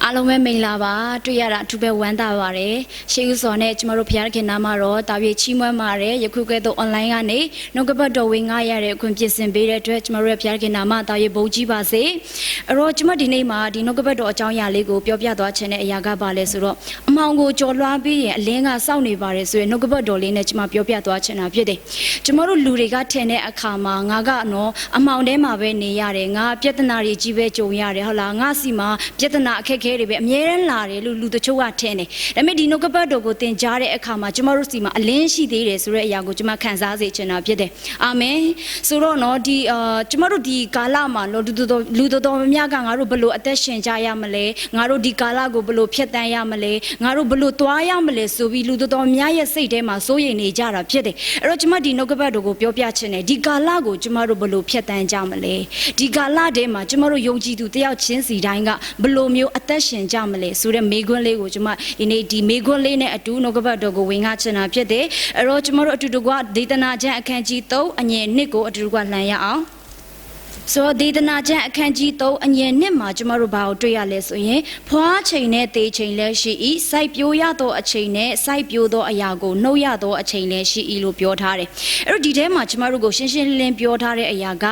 အားလုံးပဲမင်္ဂလာပါတွေ့ရတာအထူးပဲဝမ်းသာပါတယ်ရှေးဦးစော်နဲ့ကျမတို့ဖခင်ခင်နာမှာတော့တာပြေချီးမွမ်းပါတယ်ယခုကဲ့သို့ online ကနေနှုတ်ကပတ်တော်ဝင်ငှရတဲ့အခွင့်ပြင်ဆင်ပေးတဲ့အတွက်ကျမတို့ရဲ့ဖခင်ခင်နာမှာတာပြေဘုန်းကြီးပါစေအဲ့တော့ကျမဒီနေ့မှာဒီနှုတ်ကပတ်တော်အကြောင်းအရာလေးကိုပြောပြသွားခြင်းတဲ့အရာကပါလဲဆိုတော့အမောင်ကိုကြော်လွှားပြီးရင်အလင်းကစောင့်နေပါတယ်ဆိုရင်နှုတ်ကပတ်တော်လေးနဲ့ကျမပြောပြသွားခြင်းတာဖြစ်တယ်ကျမတို့လူတွေကထင်တဲ့အခါမှာငါကနော်အမောင်ထဲမှာပဲနေရတယ်ငါပြဿနာတွေကြီးပဲကြုံရတယ်ဟုတ်လားငါစီမှာပြဿနာအခက်အခဲတွေပဲအမြဲတမ်းလာတယ်လို့လူတချို့ကထင်တယ်ဒါပေမဲ့ဒီနှုတ်ကပတ်တော်ကိုသင်ကြားတဲ့အခါမှာကျမတို့စီမှာအလင်းရှိသေးတယ်ဆိုတဲ့အရာကိုကျမခံစားစေချင်တာဖြစ်တယ်အာမင်ဆိုတော့နော်ဒီကျမတို့ဒီကာလမှာလူတော်များကငါတို့ဘလို့အသက်ရှင်ကြရမလဲငါတို့ဒီကာလကိုဘလို့ဖြတ်တန်းရမလဲငါတို့ဘလို့သွားရမလဲဆိုပြီးလူတော်များရဲ့စိတ်ထဲမှာစိုးရိမ်နေကြတာဖြစ်တယ်အဲ့တော့ကျမဒီနှုတ်ကပတ်တော်ကိုပြောပြချင်တယ်ဒီကာလကိုကျမတို့ဘလို့ဖြတ်တန်းကြမလဲဒီကာလထဲမှာကျမတို့ယုံကြည်သူတယောက်ချင်းစီတိုင်းကဘလို့မျိုးအသက်ရှင်ကြမလဲဆိုတဲ့မေခွန်းလေးကိုကျမဒီနေ့ဒီမေခွန်းလေးနဲ့အတူနှုတ်ကပတ်တော်ကိုဝင်ငှချင်တာဖြစ်တယ်အဲ့တော့ကျမတို့အတူတကွဒေသနာကျမ်းအခန်းကြီး3အငယ်1ကိုအတူတကွလှန်ရအောင်ဆိုဒေသနာကျမ်းအခန်းကြီး3အငယ်1မှာကျမတို့ဘာကိုတွေ့ရလဲဆိုရင်ဖွားချိန်နဲ့တေချိန်လည်းရှိ၏စိုက်ပျိုးရသောအချိန်နဲ့စိုက်ပျိုးသောအရာကိုနှုတ်ရသောအချိန်လည်းရှိ၏လို့ပြောထားတယ်အဲ့တော့ဒီထဲမှာကျမတို့ကိုရှင်းရှင်းလင်းပြောထားတဲ့အရာက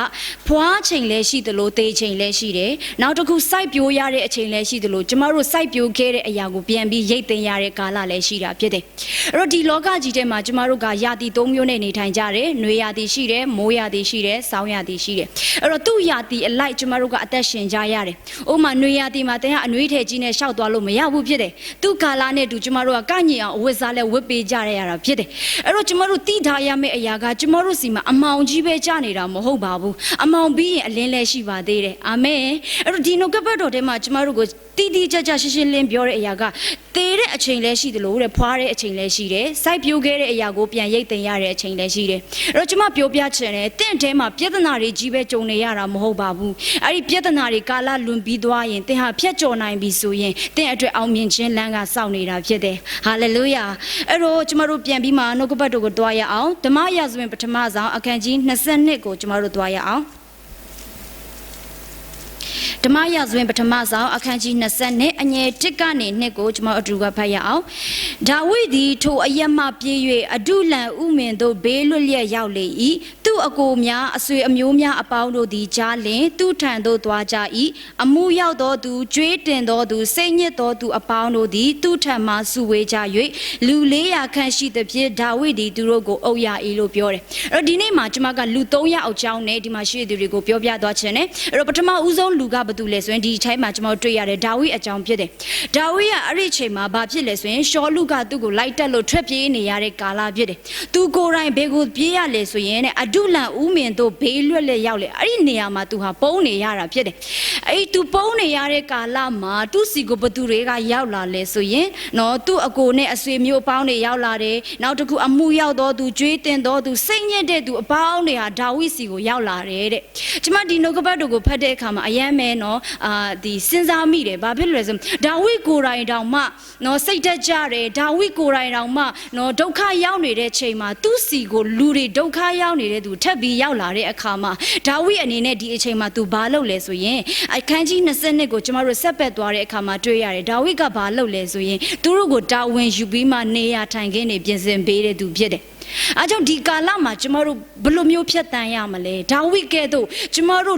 ဖွားချိန်လည်းရှိသလိုတေချိန်လည်းရှိတယ်နောက်တစ်ခုစိုက်ပျိုးရတဲ့အချိန်လည်းရှိသလိုကျမတို့စိုက်ပျိုးခဲ့တဲ့အရာကိုပြန်ပြီးရိတ်သိမ်းရတဲ့ကာလလည်းရှိတာဖြစ်တယ်အဲ့တော့ဒီလောကကြီးထဲမှာကျမတို့ကယာတီ3မျိုးနဲ့နေထိုင်ကြတယ်နွေယာတီရှိတယ်မိုးယာတီရှိတယ်ဆောင်းယာတီရှိတယ်အဲ့တော့သူ့ယာတီအလိုက်ကျမတို့ကအသက်ရှင်ကြရတယ်။ဥပမာနွေရာတီမှာတင်ကအနွေးထည်ကြီးနဲ့ရှောက်သွားလို့မရဘူးဖြစ်တယ်။သူ့ကာလာနဲ့တူကျမတို့ကကညင်အောင်အဝတ်စားလဲဝတ်ပေးကြရတာဖြစ်တယ်။အဲ့တော့ကျမတို့တိထားရမယ့်အရာကကျမတို့စီမှာအမောင်ကြီးပဲကြနေတာမဟုတ်ပါဘူး။အမောင်ပြီးရင်အလင်းလဲရှိပါသေးတယ်။အာမင်။အဲ့တော့ဒီနှုတ်ကပတ်တော်ထဲမှာကျမတို့ကိုတိကျကျရှင်းရှင်းလင်းပြောတဲ့အရာကသေတဲ့အချိန်လည်းရှိတယ်လို့တဲ့ဖွားတဲ့အချိန်လည်းရှိတယ်။စိုက်ပျိုးခဲ့တဲ့အရာကိုပြန်ရိတ်သိမ်းရတဲ့အချိန်လည်းရှိတယ်။အဲ့တော့ကျမပြောပြချင်တယ်တင့်ထဲမှာပြဿနာတွေကြီးပဲကြုံနေရတာမဟုတ်ပါဘူးအဲ့ဒီပြဿနာတွေကာလလွန်ပြီးသွားရင်သင်ဟာဖြတ်ကျော်နိုင်ပြီဆိုရင်သင်အတွက်အောင်မြင်ခြင်းလမ်းကစောင့်နေတာဖြစ်တယ်ဟာလေလုယာအဲ့တော့ကျမတို့ပြန်ပြီးမှနှုတ်ကပတ်တော်ကိုတွားရအောင်ဓမ္မရာဇဝင်ပထမဆုံးအခန်းကြီး22ကိုကျမတို့တွားရအောင်ဓမ္မရာဇဝင်ပထမဆုံးအခန်းကြီး20အငယ်1ကနေ2ကိုကျွန်မအတူကဖတ်ရအောင်ဒါဝိဒ်သည်ထိုအယက်မှပြေး၍အဒုလံဥမင်တို့ဘေးလွတ်လျက်ရောက်လေ၏သူ့အကိုများအဆွေအမျိုးများအပေါင်းတို့သည်ကြားလင်သူ့ထံသို့သွားကြ၏အမှုရောက်သောသူကြွေးတင်သောသူစိတ်ညစ်သောသူအပေါင်းတို့သည်သူ့ထံမှစုဝေးကြ၍လူ400ခန့်ရှိသဖြင့်ဒါဝိဒ်သည်သူတို့ကိုအုပ်ရ၏လို့ပြောတယ်အဲ့တော့ဒီနေ့မှာကျွန်မကလူ300အကြောင်းနဲ့ဒီမှာရှိတဲ့သူတွေကိုပြောပြသွားခြင်းနဲ့အဲ့တော့ပထမဦးဆုံးလူကဘာတူလဲဆိုရင်ဒီထိုင်းမှာကျွန်တော်တွေ့ရတယ်ဒါဝိဒ်အကြောင်းဖြစ်တယ်ဒါဝိဒ်ကအဲ့ဒီအချိန်မှာဘာဖြစ်လဲဆိုရင်ရှောလုကသူ့ကိုလိုက်တက်လို့ထွက်ပြေးနေရတဲ့ကာလဖြစ်တယ်သူကိုယ်တိုင်ဘေကိုပြေးရလဲဆိုရင်အဒုလံဥမင်တို့ဘေးလွတ်လက်ရောက်လေအဲ့ဒီနေရာမှာသူဟာပုန်းနေရတာဖြစ်တယ်အဲ့သူပုန်းနေရတဲ့ကာလမှာသူ့စီကိုဘသူတွေကရောက်လာလဲဆိုရင်နော်သူ့အကိုနဲ့အဆွေမျိုးအပေါင်းတွေရောက်လာတယ်နောက်တစ်ခုအမှုရောက်တော့သူကြွေးတင်တော့သူစိတ်ညစ်တဲ့သူအပေါင်းတွေဟာဒါဝိဒ်စီကိုရောက်လာတယ်တဲ့ကျွန်မဒီနှုတ်ကပတ်တော်ကိုဖတ်တဲ့အခါမှာအယမ်းမဲနော်ဒီစဉ်းစားမိတယ်ဘာဖြစ်လို့လဲဆိုဒါဝိဒ်ကိုယ်တိုင်တောင်မှနော်စိတ်တက်ကြတယ်ဒါဝိဒ်ကိုယ်တိုင်တောင်မှနော်ဒုက္ခရောက်နေတဲ့ချိန်မှာသူ့စီကိုလူတွေဒုက္ခရောက်နေတဲ့သူထပ်ပြီးရောက်လာတဲ့အခါမှာဒါဝိဒ်အနေနဲ့ဒီအချိန်မှာသူဘာလုပ်လဲဆိုရင်အခန်းကြီး20ကိုကျမတို့ဆက်ပက်သွားတဲ့အခါမှာတွေ့ရတယ်ဒါဝိဒ်ကဘာလုပ်လဲဆိုရင်သူတို့ကိုတာဝန်ယူပြီးမှနေရထိုင်ခင်းနေပြင်ဆင်ပေးတဲ့သူဖြစ်တယ်အဲကြောင့်ဒီကာလမှာကျမတို့ဘယ်လိုမျိုးဖြတ်တန်းရမလဲဒါဝိဒ်ကဲ့သို့ကျမတို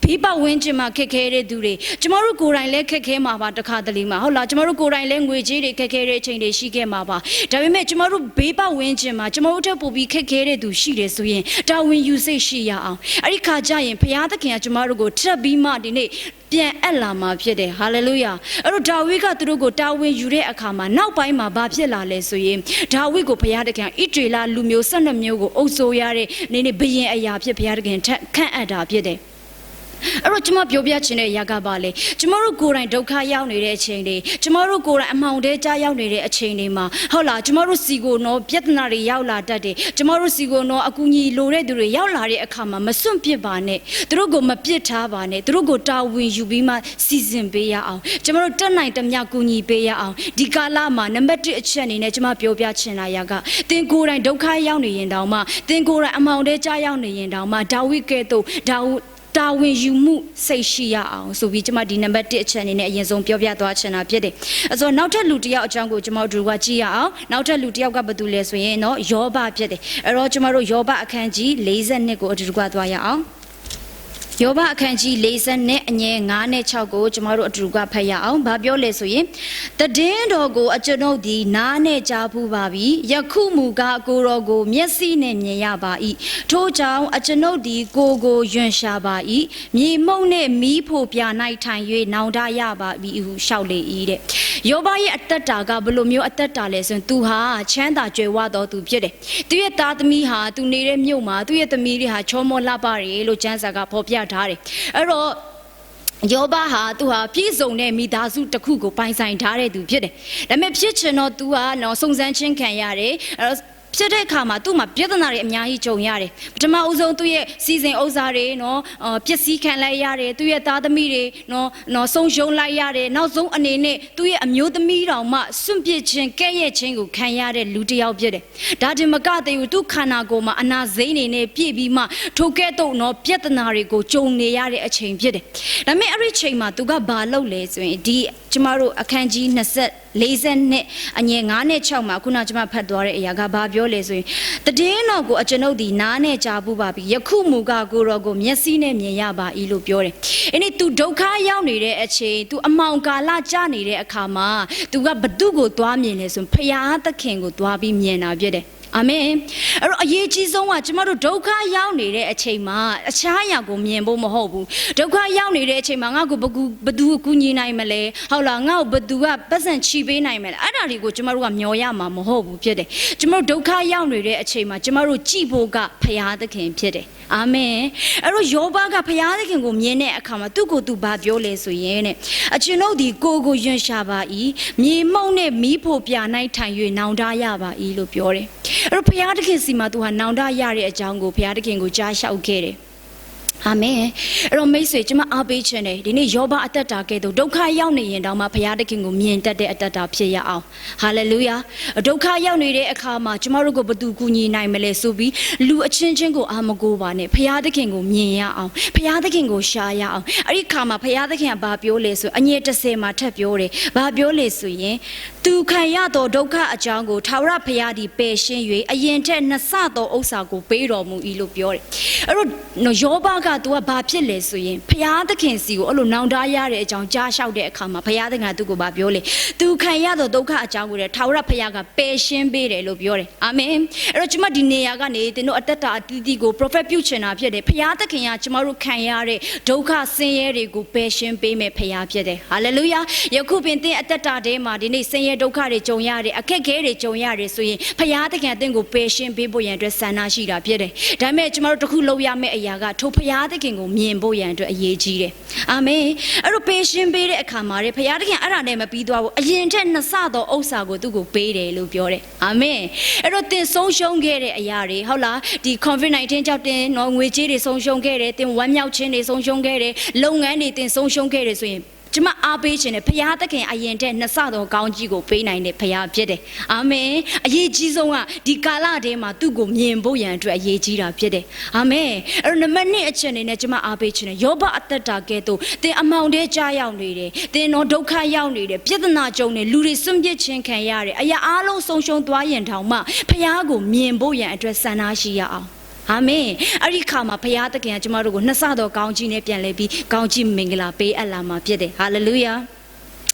့ဘေးပတ်ဝန်းကျင်မှာခက်ခဲတဲ့သူတွေကျမတို့ကိုယ်တိုင်လည်းခက်ခဲမှာပါတခါတလေမှာဟုတ်လားကျမတို့ကိုယ်တိုင်လည်းငွေကြေးတွေခက်ခဲတဲ့အချိန်တွေရှိခဲ့မှာပါဒါပေမဲ့ကျမတို့ဘေးပတ်ဝန်းကျင်မှာကျမတို့ထပ်ပို့ပြီးခက်ခဲတဲ့သူရှိတယ်ဆိုရင်တာဝန်ယူစိတ်ရှိရအောင်အဲ့ဒီခါကျရင်ဘုရားသခင်ကကျမတို့ကိုထပ်ပြီးမှဒီနေ့ပြန်အပ်လာမှာဖြစ်တယ်ဟာလေလုယာအဲ့တော့ဒါဝိဒ်ကသူတို့ကိုတာဝန်ယူတဲ့အခါမှာနောက်ပိုင်းမှာဘာဖြစ်လာလဲဆိုရင်ဒါဝိဒ်ကိုဘုရားသခင်ဣသရေလလူမျိုး12မျိုးကိုအုပ်စိုးရတဲ့နေဘုရင်အရာဖြစ်ဘုရားသခင်ခန့်အပ်တာဖြစ်တယ်အဲ့တော့ကျွန်မပြောပြချင်တဲ့အရာကပါလေကျွန်တော်တို့ကိုယ်တိုင်ဒုက္ခရောက်နေတဲ့အချိန်တွေကျွန်တော်တို့ကိုယ်တိုင်အမှောင်ထဲကြားရောက်နေတဲ့အချိန်တွေမှာဟုတ်လားကျွန်တော်တို့စီကိုနော်ပြဿနာတွေရောက်လာတတ်တယ်ကျွန်တော်တို့စီကိုနော်အကူအညီလိုတဲ့သူတွေရောက်လာတဲ့အခါမှာမစွန့်ပစ်ပါနဲ့သူတို့ကိုမပစ်ထားပါနဲ့သူတို့ကိုတာဝန်ယူပြီးမှစီစဉ်ပေးရအောင်ကျွန်တော်တို့တက်နိုင်သမျှကူညီပေးရအောင်ဒီကာလမှာနံပါတ်1အချက်အနေနဲ့ကျွန်မပြောပြချင်တာရာကသင်ကိုယ်တိုင်ဒုက္ခရောက်နေရင်တောင်မှသင်ကိုယ်တိုင်အမှောင်ထဲကြားရောက်နေရင်တောင်မှဒါဝိဒ်ကဲ့သို့ တာဝန်ယူမှုစိတ်ရှိရအောင်ဆိုပြီးကျွန်မဒီနံပါတ်1အချက်အနေနဲ့အရင်ဆုံးပြောပြသွားချင်တာဖြစ်တယ်။အဲဆိုနောက်ထပ်လူတစ်ယောက်အကြောင်းကိုကျွန်တော်တို့ကကြည့်ရအောင်။နောက်ထပ်လူတစ်ယောက်ကဘာတူလဲဆိုရင်တော့ယောဘဖြစ်တယ်။အဲ့တော့ကျွန်တော်တို့ယောဘအခန်းကြီး42ကိုအတူတူကသွားရအောင်။ယောဘအခန်းကြီး40နဲ့အငယ်9နဲ့6ကိုကျွန်တော်တို့အတူတူကဖတ်ရအောင်။ဘာပြောလဲဆိုရင်တည်င်းတော်ကိုအကျွန်ုပ်ဒီနားနဲ့ကြားဖူးပါပြီ။ယခုမူကားကိုတော်ကိုမျက်စိနဲ့မြင်ရပါ၏။ထို့ကြောင့်အကျွန်ုပ်ဒီကိုယွန်ရှာပါ၏။မြေမှုန့်နဲ့မီးဖို့ပြ၌ထိုင်၍နောင်တရပါပြီဟုရှောက်လေ၏တဲ့။ယောဘရဲ့အသက်တာကဘယ်လိုမျိုးအသက်တာလဲဆိုရင်သူဟာချမ်းသာကြွယ်ဝတော်သူဖြစ်တယ်။သူရဲ့သားသမီးဟာသူနေတဲ့မြို့မှာသူရဲ့သမီးတွေဟာချောမောလှပတယ်လို့ကျမ်းစာကဖော်ပြထားတယ်အဲ့တော့ယောဘဟာသူဟာပြည့်စုံတဲ့မိသားစုတစ်ခုကိုပိုင်ဆိုင်ထားတဲ့သူဖြစ်တယ်ဒါပေမဲ့ဖြစ်ချင်တော့သူဟာတော့စုံစမ်းချင်းခံရတယ်အဲ့တော့ဖြစ်တဲ့အခါမှာသူ့မှာပြဿနာတွေအများကြီးကြုံရတယ်ပထမအဦးဆုံးသူ့ရဲ့စီစဉ်ဥစ္စာတွေနော်ပစ္စည်းခံလိုက်ရတယ်သူ့ရဲ့သားသမီးတွေနော်ဆုံးရှုံးလိုက်ရတယ်နောက်ဆုံးအနေနဲ့သူ့ရဲ့အမျိုးသမီးတော်မှစွန့်ပစ်ခြင်းကဲ့ရဲ့ခြင်းကိုခံရတဲ့လူတစ်ယောက်ဖြစ်တယ်ဒါတင်မကသေးဘူးသူ့ခန္ဓာကိုယ်မှာအနာစိမ်းနေနဲ့ပြည့်ပြီးမှထိုကဲ့သို့နော်ပြဿနာတွေကိုကြုံနေရတဲ့အချိန်ဖြစ်တယ်ဒါပေမဲ့အဲ့ဒီချိန်မှာသူကဘာလုပ်လဲဆိုရင်ဒီကျမတို့အခန်းကြီး40နဲ့အငယ်9နဲ့6မှာခုနကျမဖတ်သွားတဲ့အရာကဘာပြောလဲဆိုရင်တည်င်းတော်ကိုအကျွန်ုပ်ဒီနားနဲ့ကြားပူပါပြီယခုမူကားကိုတော်ကိုမျက်စိနဲ့မြင်ရပါ၏လို့ပြောတယ်။အဲ့ဒီ तू ဒုက္ခရောက်နေတဲ့အချိန် तू အမှောင်ကာလကြာနေတဲ့အခါမှာ तू ကဘသူ့ကိုသွားမြင်လဲဆိုရင်ဖယားသခင်ကိုသွားပြီးမြင်တာဖြစ်တယ်။အာမင်အဲ့တော့အရေးကြီးဆုံးကကျမတို့ဒုက္ခရောက်နေတဲ့အချိန်မှာအခြားအရာကိုမြင်ဖို့မဟုတ်ဘူးဒုက္ခရောက်နေတဲ့အချိန်မှာငါ့ကိုဘသူကူညီနိုင်မလဲဟုတ်လားငါ့ကိုဘသူကပတ်စံချီပေးနိုင်မလဲအဲ့ဒါတွေကိုကျမတို့ကမျှော်ရမှာမဟုတ်ဘူးဖြစ်တယ်ကျမတို့ဒုက္ခရောက်နေတဲ့အချိန်မှာကျမတို့ကြည်ဖို့ကဖယားသခင်ဖြစ်တယ်အာမင်အဲ့တော့ယောဘကဖယားသခင်ကိုမြင်တဲ့အခါမှာသူ့ကိုသူဘာပြောလဲဆိုရင်တဲ့အကျွန်ုပ်ဒီကိုယွန်ရှာပါ၏မြေမှုန့်နဲ့မီးဖို့ပြ၌ထိုင်၍နောင်တရပါ၏လို့ပြောတယ်အဲ့တော့ဘုရားသခင်စီမှာသူဟာနောင်တရတဲ့အကြောင်းကိုဘုရားသခင်ကိုကြားလျှောက်ခဲ့တယ်အာမင်အဲ့တော့မိတ်ဆွေကျွန်မအားပေးခြင်းနဲ့ဒီနေ့ယောဘအသက်တာကဲ့သို့ဒုက္ခရောက်နေရင်တောင်မှဘုရားသခင်ကိုမြင်တတ်တဲ့အသက်တာဖြစ်ရအောင်ဟာလေလုယာဒုက္ခရောက်နေတဲ့အခါမှာကျွန်တော်တို့ကိုဘယ်သူကူညီနိုင်မလဲဆိုပြီးလူအချင်းချင်းကိုအာမကိုပါနဲ့ဘုရားသခင်ကိုမြင်ရအောင်ဘုရားသခင်ကိုရှာရအောင်အဲ့ဒီခါမှာဘုရားသခင်ကဘာပြောလဲဆိုအငယ်30မှာထပ်ပြောတယ်ဘာပြောလဲဆိုရင်သူခံရသောဒုက္ခအကြောင်းကိုထာဝရဘုရားသည်ပယ်ရှင်း၍အရင်ထက်နှစ်ဆသောဥစ္စာကိုပေးတော်မူ၏လို့ပြောတယ်အဲ့တော့ယောဘကသူကဘာဖြစ်လဲဆိုရင်ဘုရားသခင်စီကိုအဲ့လိုနောင်တရတဲ့အကြောင်းကြားလျှောက်တဲ့အခါမှာဘုရားသခင်ကသူ့ကိုဘာပြောလဲသူခံရသောဒုက္ခအကြောင်းကိုလည်းထာဝရဘုရားကပယ်ရှင်းပေးတယ်လို့ပြောတယ်အာမင်အဲ့တော့ကျွန်မဒီနေရာကနေသင်တို့အသက်တာအသီးသီးကို prophet ပြုချင်တာဖြစ်တယ်ဘုရားသခင်ကကျွန်တော်တို့ခံရတဲ့ဒုက္ခဆင်းရဲတွေကိုပယ်ရှင်းပေးမယ်ဘုရားဖြစ်တယ်ဟာလေလုယာယခုပင်သင်အသက်တာထဲမှာဒီနေ့ဆင်းရဲဒုက္ခတွေကြုံရတယ်အခက်အခဲတွေကြုံရတယ်ဆိုရင်ဘုရားသခင်အသင်ကိုပယ်ရှင်းပေးဖို့ရန်အတွက်ဆန္ဒရှိတာဖြစ်တယ်ဒါပေမဲ့ကျွန်တော်တို့တစ်ခုလုပ်ရမယ့်အရာကထိုဘုရားသခင်ကိုမြင်ဖို့ရန်အတွက်အရေးကြီးတယ်အာမင်အဲ့တော့ပေးရှင်းပေးတဲ့အခါမှာဘုရားသခင်အဲ့ဒါနဲ့မပြီးသွားဘူးအရင်ထက်နှစ်ဆသောဥစ္စာကိုသူ့ကိုပေးတယ်လို့ပြောတယ်အာမင်အဲ့တော့သင်ဆုံးရှုံးခဲ့တဲ့အရာတွေဟုတ်လားဒီ COVID-19 ကြောင့်တင်ငွေကြေးတွေဆုံးရှုံးခဲ့တယ်သင်ဝမ်းမြောက်ခြင်းတွေဆုံးရှုံးခဲ့တယ်လုပ်ငန်းတွေသင်ဆုံးရှုံးခဲ့တယ်ဆိုရင်ကျွန်မအားပေးခြင်းနဲ့ဘုရားသခင်အရင်တည်းနှစ်ဆသောကောင်းကြီးကိုပေးနိုင်တဲ့ဘုရားဖြစ်တယ်အာမင်အရေးကြီးဆုံးကဒီကာလထဲမှာသူ့ကိုမြင်ဖို့ရန်အတွက်အရေးကြီးတာဖြစ်တယ်အာမင်အဲ့တော့နံပါတ်1အချက်အနေနဲ့ကျွန်မအားပေးခြင်းနဲ့ယောဘအသက်တာကဲ့သို့သင်အမောင်ထဲကြားရောက်နေတယ်သင်တော့ဒုက္ခရောက်နေတယ်ပြဿနာကြုံနေလူတွေစွန့်ပစ်ခြင်းခံရတယ်အရာအားလုံးဆုံးရှုံးသွားရင်တောင်မှဘုရားကိုမြင်ဖို့ရန်အတွက်ဆန္ဒရှိရအောင်အာမင်အဲ့ဒီခါမှာဘုရားသခင်ကကျမတို့ကိုနှစ်ဆသောကောင်းကြီးနဲ့ပြန်လဲပြီးကောင်းကြီးမင်္ဂလာပေးအပ်လာမှာဖြစ်တယ်ဟာလေလုယ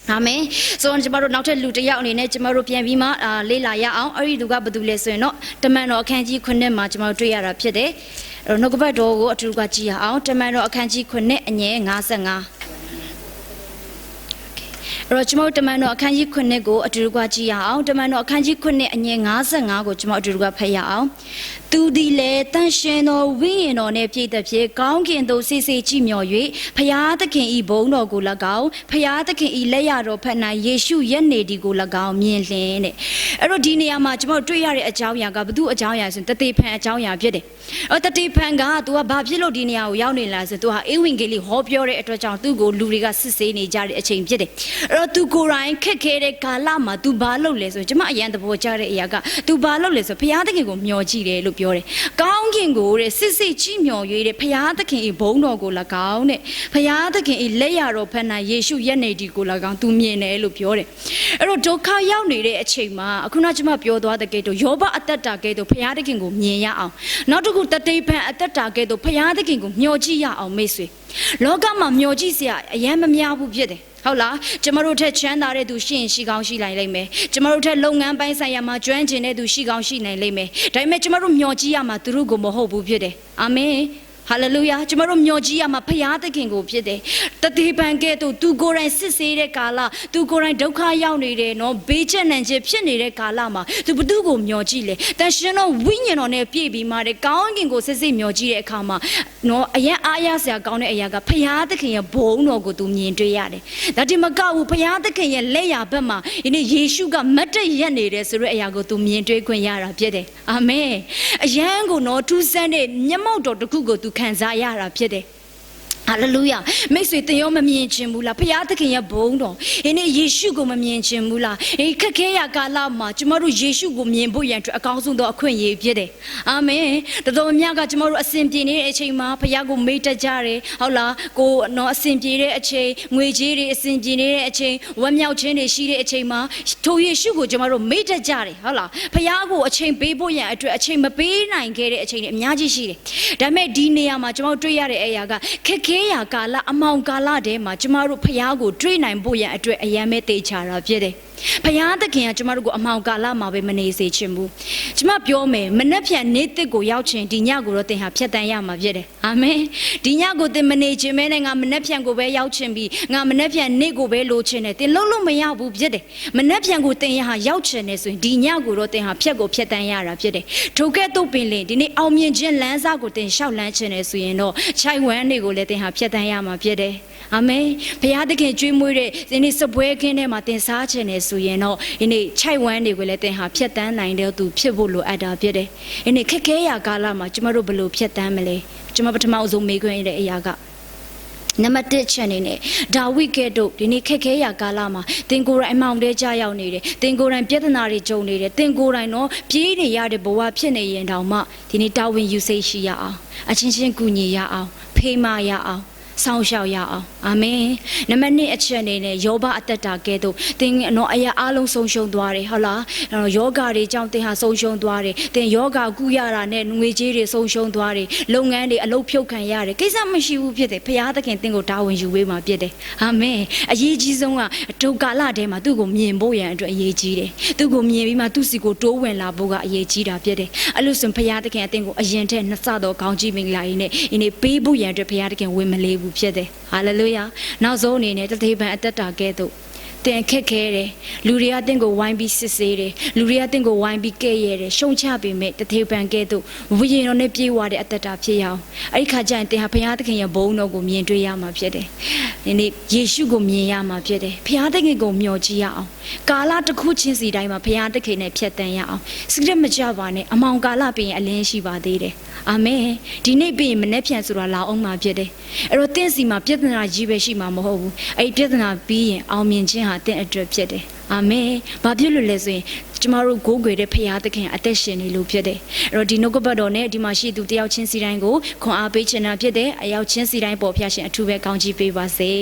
ာအာမင်ဆိုတော့ကျမတို့နောက်ထပ်လူတစ်ယောက်အနေနဲ့ကျမတို့ပြန်ပြီးမှလေ့လာရအောင်အဲ့ဒီလူကဘာတူလဲဆိုရင်တော့တမန်တော်အခန်းကြီး9မှာကျမတို့တွေ့ရတာဖြစ်တယ်အဲ့တော့နှုတ်ကပတ်တော်ကိုအတူတူကကြည့်ရအောင်တမန်တော်အခန်းကြီး9အငယ်55အဲ့တော့ကျွန်တော်တမန်တော်အခန်းကြီး9ကိုအတူတူကကြည့်ရအောင်တမန်တော်အခန်းကြီး9အငယ်55ကိုကျွန်တော်အတူတူကဖတ်ရအောင်သူဒီလေတန်ရှင်တော်ဝိညာဉ်တော်နဲ့ပြည့်တဲ့ဖြစ်ကောင်းကင်သို့စစ်စစ်ကြည်မြော်၍ဖျားသခင်ဤဘုန်းတော်ကို၎င်းဖျားသခင်ဤလက်ရတော်ဖက်၌ယေရှုရဲ့နေဒီကို၎င်းမြင်လင်းတဲ့အဲ့တော့ဒီနေရာမှာကျွန်တော်တွေ့ရတဲ့အကြောင်းအရာကဘု து အကြောင်းအရာဆိုတတိဖန်အကြောင်းအရာဖြစ်တယ်အဲ့တတိဖန်က तू ကဘာဖြစ်လို့ဒီနေရာကိုရောက်နေလားဆို तू ဟာဧဝံဂေလိဟောပြောတဲ့အတွက်ကြောင့်သူ့ကိုလူတွေကစစ်ဆေးနေကြတဲ့အချိန်ဖြစ်တယ်အဲ့တော့ तू ကိုယ်တိုင်ခက်ခဲတဲ့ကာလမှာ तू ဘာလုပ်လဲဆိုကျွန်မအရန်သဘောကျတဲ့အရာက तू ဘာလုပ်လဲဆိုဘုရားသခင်ကိုမျှော်ကြည့်တယ်လို့ ပြောတယ်။ကောင်းကင်ကိုတဲ့စစ်စစ်ကြီးမြော်၍တဲ့ဖျားသခင်၏ဘုန်းတော်ကို၎င်းတဲ့ဖျားသခင်၏လက်ရတော်ဖက်၌ယေရှုရဲ့နေဒီကို၎င်းသူမြင်တယ်လို့ပြောတယ်။အဲ့တော့ဒုက္ခရောက်နေတဲ့အချိန်မှာအခုနကကျွန်မပြောသွားတဲ့ကဲတော့ယောဘအသက်တာကဲတော့ဖျားသခင်ကိုမြင်ရအောင်နောက်တစ်ခုတတိပံအသက်တာကဲတော့ဖျားသခင်ကိုမျှော်ကြည့်ရအောင်မိတ်ဆွေလောကမှာမျှော်ကြည့်စရာအရင်မများဘူးဖြစ်တယ်ဟုတ်လားကျမတို့ထက်ချမ်းသာတဲ့သူရှိရင်ရှိကောင်းရှိနိုင်လိမ့်မယ်ကျမတို့ထက်လုပ်ငန်းပိုင်းဆိုင်ရာမှာကျွမ်းကျင်တဲ့သူရှိကောင်းရှိနိုင်လိမ့်မယ်ဒါပေမဲ့ကျမတို့မျှော်ကြည့်ရမှာသူတို့ကိုမဟုတ်ဘူးဖြစ်တယ်အာမင်ဟာလေလုယာကျမတို့မျှော်ကြည့်ရမှာဖခင်သခင်ကိုဖြစ်တယ်တတိပံကဲ့သို့သူကိုယ်တိုင်စစ်ဆေးတဲ့ကာလသူကိုယ်တိုင်ဒုက္ခရောက်နေတယ်နော်ဘေးချက်နံချက်ဖြစ်နေတဲ့ကာလမှာသူဘသူကိုမျှော်ကြည့်လေတန်ရှင်တော်ဝိညာဉ်တော်နဲ့ပြည့်ပြီးမှတဲ့ကောင်းကင်ကိုစစ်စစ်မျှော်ကြည့်တဲ့အခါမှာနော်အရင်အားရစရာကောင်းတဲ့အရာကဖခင်သခင်ရဲ့ဘုန်းတော်ကိုသူမြင်တွေ့ရတယ်ဒါတိမကဘူးဖခင်သခင်ရဲ့လက်ရဘက်မှာဒီနေ့ယေရှုကမတ်တက်ရက်နေတယ်ဆိုတဲ့အရာကိုသူမြင်တွေ့ခွင့်ရတာဖြစ်တယ်အာမင်အယံကိုနော်ထူးဆန်းတဲ့မျက်မှောက်တော်တစ်ခုကိုသူခံစားရတာဖြစ်တယ်ဟာလေလုယာမိတ်ဆွေသင်ရောမမြင်ခြင်းဘူးလားဖခင်သခင်ရဲ့ဘုန်းတော်ဒီနေ့ယေရှုကိုမမြင်ခြင်းဘူးလားခက်ခဲရကာလမှာကျမတို့ယေရှုကိုမြင်ဖို့ရန်အတွက်အကောင်းဆုံးသောအခွင့်အရေးဖြစ်တယ်အာမင်တော်များကကျမတို့အစဉ်ပြေနေတဲ့အချိန်မှာဖခင်ကိုမေ့တတ်ကြတယ်ဟုတ်လားကိုနော်အစဉ်ပြေတဲ့အချိန်ငွေကြေးတွေအစဉ်ပြေနေတဲ့အချိန်ဝမ်းမြောက်ခြင်းတွေရှိတဲ့အချိန်မှာထိုယေရှုကိုကျမတို့မေ့တတ်ကြတယ်ဟုတ်လားဖခင်ကိုအချိန်ပေးဖို့ရန်အတွက်အချိန်မပေးနိုင်ခဲ့တဲ့အချိန်တွေအများကြီးရှိတယ်ဒါပေမဲ့ဒီနေရာမှာကျမတို့တွေ့ရတဲ့အရာကခက်ခဲရာကာလအမောင်ကာလထဲမှာကျမတို့ဖခင်ကိုတွေ့နိုင်ဖို့ရန်အတွက်အယံမဲ့တေချာတာဖြစ်တယ်ဖခင်သခင်ကကျမတို့ကိုအမောင်ကာလမှာပဲမနေစေချင်ဘူးကျမပြောမယ်မနှက်ဖြန်နေ့တစ်ကိုရောက်ချင်ဒီညကိုတော့သင်ဟာဖြတ်တန်းရမှာဖြစ်တယ်အာမင်ဒီညကိုသင်မနေချင်မဲနဲ့ငါမနှက်ဖြန်ကိုပဲရောက်ချင်ပြီးငါမနှက်ဖြန်နေ့ကိုပဲလိုချင်တယ်သင်လုံးလုံးမရဘူးဖြစ်တယ်မနှက်ဖြန်ကိုသင်ဟာရောက်ချင်နေဆိုရင်ဒီညကိုတော့သင်ဟာဖြတ်ကိုဖြတ်တန်းရတာဖြစ်တယ်ထိုကဲ့သို့ပင်လင်ဒီနေ့အောင်မြင်ခြင်းလမ်းစာကိုသင်လျှောက်လန်းချင်နေဆိုရင်တော့ခြိုက်ဝမ်းတွေကိုလည်းသင်ဟာဖြတ်တန်းရမှာဖြစ်တယ်အာမင်ဘုရားသခင်ကြွေးမွေးတဲ့ဒီနေ့စပွဲခင်းထဲမှာသင်စားချင်နေဆိုရင်တော့ဒီနေ့ခြိုက်ဝမ်းတွေကိုလည်းသင်ဟာဖြတ်တန်းနိုင်တဲ့သူဖြစ်ဖို့လိုအပ်တာဖြစ်တယ်ဒီနေ့ခက်ခဲရာကာလမှာကျမတို့ဘယ်လိုဖြတ်တန်းမလဲကျမပထမအဆုံးမေးခွန်းရတဲ့အရာကနံပါတ်1ချက်အနေနဲ့ဒါဝိကဲ့သို့ဒီနေ့ခက်ခဲရာကာလမှာသင်ကိုယ်တိုင်အမောင်တဲကြရောက်နေတယ်သင်ကိုယ်တိုင်ပြဿနာတွေကြုံနေတယ်သင်ကိုယ်တိုင်တော့ပြေးနေရတဲ့ဘဝဖြစ်နေရင်တောင်မှဒီနေ့တာဝန်ယူစိတ်ရှိရအောင်အချင်းချင်းကူညီရအောင်ဖေးမရအောင်ဆောင်းလျှောက်ရအောင်အာမင်နံပါတ်2အချက်အနေနဲ့ယောဘအသက်တာကဲ့သို့သင်တော့အရာအလုံးဆုံးရှုံးသွားတယ်ဟုတ်လားယောဂတွေကြောင့်သင်ဟာဆုံးရှုံးသွားတယ်သင်ယောဂကုရတာနဲ့ငွေကြေးတွေဆုံးရှုံးသွားတယ်လုပ်ငန်းတွေအလုပ်ဖြုတ်ခံရတယ်ကိစ္စမရှိဘူးဖြစ်တယ်ဘုရားသခင်သင်ကိုတာဝန်ယူပေးမှာဖြစ်တယ်အာမင်အရေးကြီးဆုံးကဒုက္ခလထဲမှာသူ့ကိုမြင်ဖို့ရန်အတွက်အရေးကြီးတယ်သူ့ကိုမြင်ပြီးမှသူ့စီကိုတိုးဝင်လာဖို့ကအရေးကြီးတာဖြစ်တယ်အဲ့လိုဆိုဘုရားသခင်အသင်ကိုအရင်ထက်နှစ်ဆတော့ကောင်းကြီးမင်္ဂလာကြီးနဲ့ဒီနေ့ပေးဖို့ရန်အတွက်ဘုရားသခင်ဝင်မလေးဘူးဖြစ်တယ်ဟာလေလုယာနောက်ဆုံးအနေနဲ့တသေပံအသက်တာကဲ့သို့တင်ခက်ခဲတယ်လူတွေကတင့်ကိုဝိုင်းပြီးစစ်ဆေးတယ်လူတွေကတင့်ကိုဝိုင်းပြီးကဲ့ရဲ့တယ်ရှုံချပေမဲ့တသေပံကဲ့သို့ဝိညာဉ်တော်နဲ့ပြေဝတဲ့အသက်တာဖြစ်ရအောင်အဲ့ဒီခါကျရင်တင်ဟာဘုရားသခင်ရဲ့ဘုန်းတော်ကိုမြင်တွေ့ရမှာဖြစ်တယ်ဒီနေ့ယေရှုကိုမြင်ရမှာဖြစ်တယ်ဘုရားသခင်ကိုမျှော်ကြည့်ရအောင်ကာလတစ်ခုချင်းစီတိုင်းမှာဘုရားသခင်နဲ့ဖြတ်တန်းရအောင်စိတ်မကြပါနဲ့အမောင်ကာလပြင်အလင်းရှိပါသေးတယ်အာမင်ဒီနေ့ပြင်မနေ့ပြန်ဆိုတာလာအောင်မှာဖြစ်တယ်အဲ့တော့တင့်စီမှာပြဿနာကြီးပဲရှိမှာမဟုတ်ဘူးအဲ့ဒီပြဿနာပြီးရင်အောင်မြင်ခြင်းဟာတင့်အတွက်ဖြစ်တယ်အာမင်ဘာဖြစ်လို့လဲဆိုရင်ကျမတို့ကိုးကွယ်တဲ့ဖခင်သခင်အသက်ရှင်နေလို့ဖြစ်တယ်အဲ့တော့ဒီနှုတ်ကပတ်တော်နဲ့ဒီမှာရှိသူတယောက်ချင်းစီတိုင်းကိုခွန်အားပေးချင်တာဖြစ်တယ်အယောက်ချင်းစီတိုင်းပေါ်ဖျားရှင်အထူးပဲကောင်းချီးပေးပါစေ